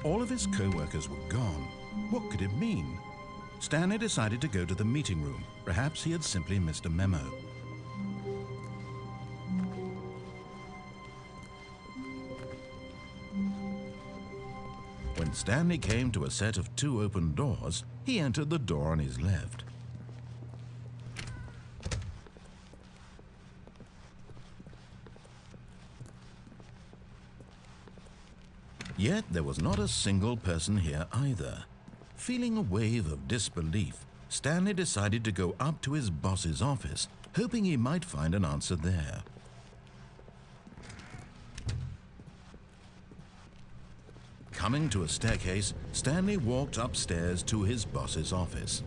All of his co-workers were gone. What could it mean? Stanley decided to go to the meeting room. Perhaps he had simply missed a memo. When Stanley came to a set of 2 open doors, he entered the door on his left. Yet there was not a single person here either. Feeling a wave of disbelief, Stanley decided to go up to his boss's office, hoping he might find an answer there. Coming to a staircase, Stanley walked upstairs to his boss's office.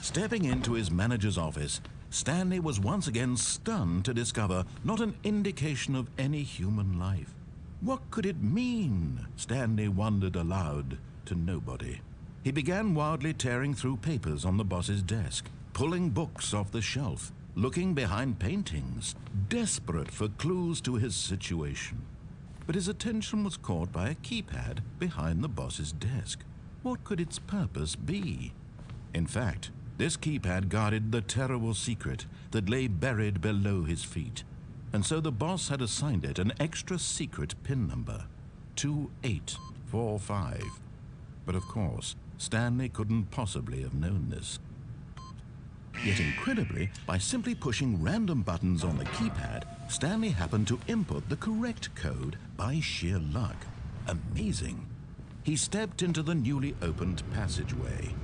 Stepping into his manager's office, Stanley was once again stunned to discover not an indication of any human life. What could it mean? Stanley wondered aloud to nobody. He began wildly tearing through papers on the boss's desk, pulling books off the shelf, looking behind paintings, desperate for clues to his situation. But his attention was caught by a keypad behind the boss's desk. What could its purpose be? In fact, this keypad guarded the terrible secret that lay buried below his feet. And so the boss had assigned it an extra secret PIN number, 2845. But of course, Stanley couldn't possibly have known this. Yet incredibly, by simply pushing random buttons on the keypad, Stanley happened to input the correct code by sheer luck. Amazing. He stepped into the newly opened passageway.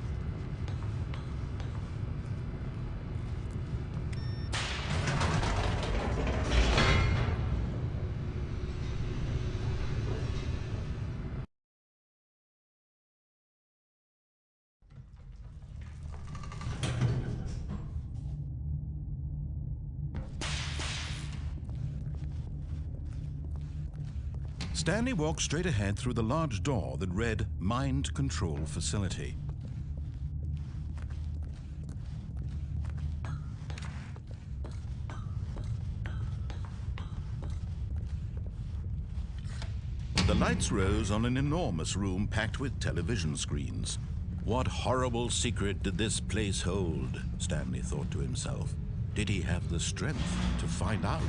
Stanley walked straight ahead through the large door that read Mind Control Facility. The lights rose on an enormous room packed with television screens. What horrible secret did this place hold? Stanley thought to himself. Did he have the strength to find out?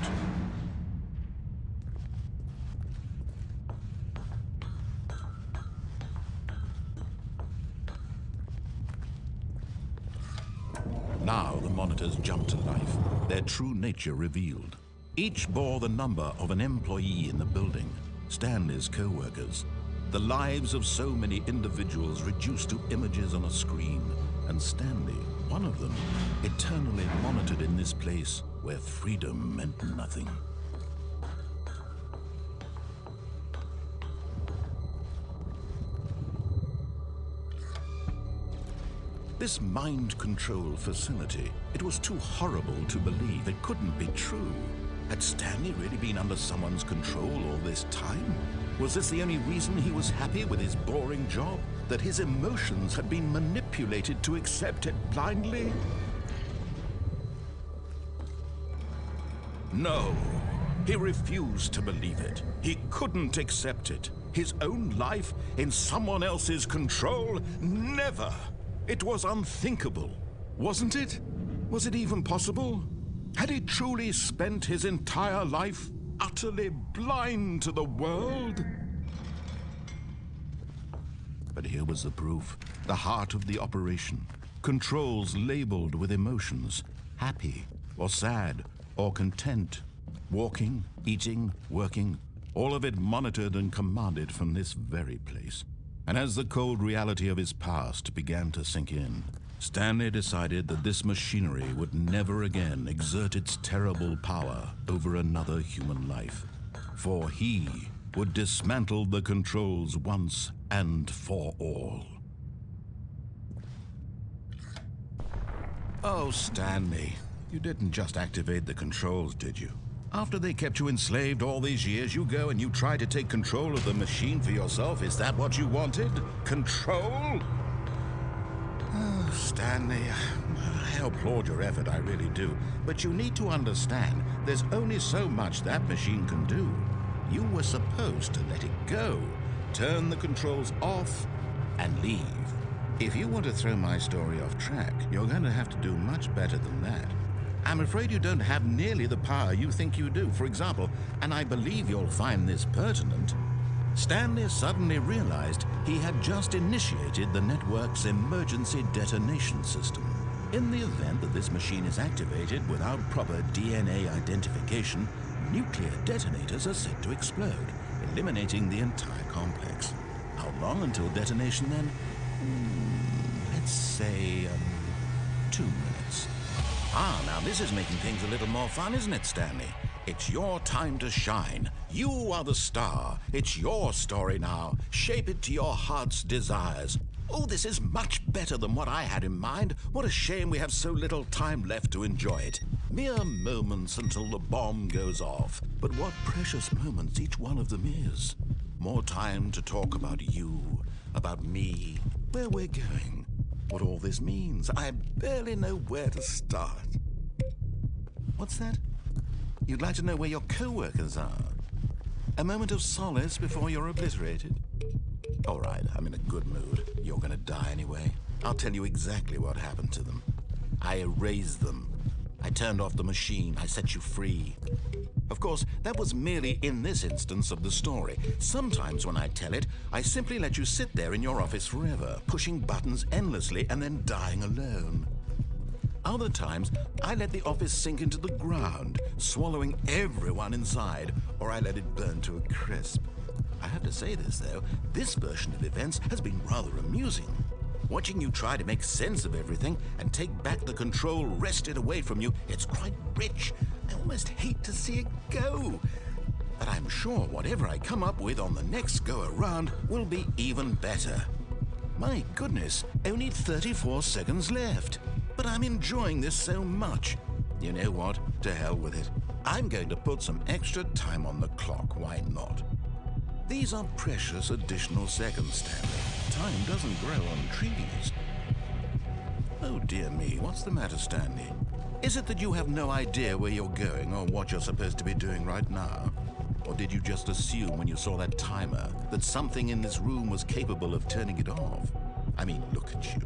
Now the monitors jumped to life, their true nature revealed. Each bore the number of an employee in the building, Stanley's co-workers. The lives of so many individuals reduced to images on a screen, and Stanley, one of them, eternally monitored in this place where freedom meant nothing. This mind control facility, it was too horrible to believe. It couldn't be true. Had Stanley really been under someone's control all this time? Was this the only reason he was happy with his boring job? That his emotions had been manipulated to accept it blindly? No, he refused to believe it. He couldn't accept it. His own life in someone else's control? Never! It was unthinkable, wasn't it? Was it even possible? Had he truly spent his entire life utterly blind to the world? But here was the proof, the heart of the operation. Controls labeled with emotions, happy or sad or content, walking, eating, working, all of it monitored and commanded from this very place. And as the cold reality of his past began to sink in, Stanley decided that this machinery would never again exert its terrible power over another human life. For he would dismantle the controls once and for all. Oh, Stanley, you didn't just activate the controls, did you? After they kept you enslaved all these years, you go and you try to take control of the machine for yourself. Is that what you wanted? Control? Oh, Stanley, I applaud your effort, I really do. But you need to understand, there's only so much that machine can do. You were supposed to let it go, turn the controls off, and leave. If you want to throw my story off track, you're going to have to do much better than that. I'm afraid you don't have nearly the power you think you do. For example, and I believe you'll find this pertinent, Stanley suddenly realized he had just initiated the network's emergency detonation system. In the event that this machine is activated without proper DNA identification, nuclear detonators are set to explode, eliminating the entire complex. How long until detonation then? Let's say 2 minutes. Ah, now this is making things a little more fun, isn't it, Stanley? It's your time to shine. You are the star. It's your story now. Shape it to your heart's desires. Oh, this is much better than what I had in mind. What a shame we have so little time left to enjoy it. Mere moments until the bomb goes off. But what precious moments each one of them is. More time to talk about you, about me, where we're going, what all this means. I barely know where to start. What's that? You'd like to know where your co-workers are? A moment of solace before you're obliterated? All right, I'm in a good mood. You're gonna die anyway. I'll tell you exactly what happened to them. I erased them. I turned off the machine. I set you free. Of course, that was merely in this instance of the story. Sometimes when I tell it, I simply let you sit there in your office forever, pushing buttons endlessly and then dying alone. Other times, I let the office sink into the ground, swallowing everyone inside, or I let it burn to a crisp. I have to say this, though, this version of events has been rather amusing. Watching you try to make sense of everything and take back the control wrested away from you, it's quite rich. I almost hate to see it go. But I'm sure whatever I come up with on the next go-around will be even better. My goodness, only 34 seconds left. But I'm enjoying this so much. You know what? To hell with it. I'm going to put some extra time on the clock. Why not? These are precious additional seconds, Stanley. Time doesn't grow on trees. Oh dear me, what's the matter, Stanley? Is it that you have no idea where you're going or what you're supposed to be doing right now? Or did you just assume when you saw that timer that something in this room was capable of turning it off? I mean, look at you.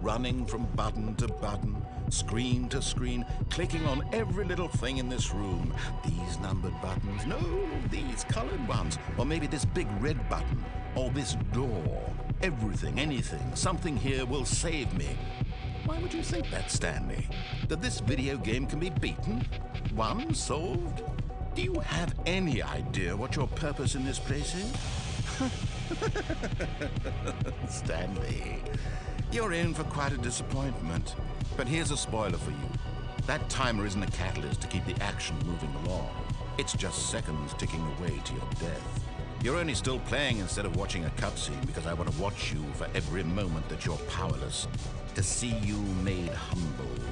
Running from button to button, screen to screen, clicking on every little thing in this room. These numbered buttons, no, these colored ones, or maybe this big red button, or this door. Everything, anything, something here will save me. Why would you think that, Stanley? That this video game can be beaten? Won? Solved? Do you have any idea what your purpose in this place is? Stanley, you're in for quite a disappointment. But here's a spoiler for you. That timer isn't a catalyst to keep the action moving along. It's just seconds ticking away to your death. You're only still playing instead of watching a cutscene because I want to watch you for every moment that you're powerless, to see you made humble.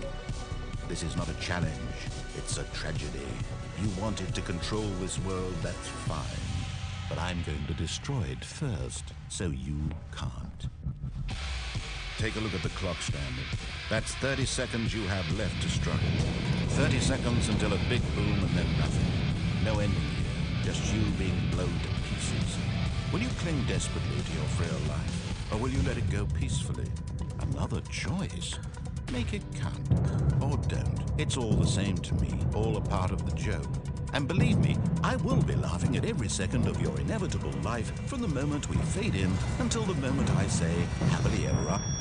This is not a challenge, it's a tragedy. You wanted to control this world, that's fine. But I'm going to destroy it first, so you can't. Take a look at the clock, Stanley. That's 30 seconds you have left to struggle. 30 seconds until a big boom and then nothing. No ending here, just you being blown to pieces. Will you cling desperately to your frail life, or will you let it go peacefully? Another choice. Make it count, or don't. It's all the same to me, all a part of the joke. And believe me, I will be laughing at every second of your inevitable life from the moment we fade in until the moment I say, happily ever after.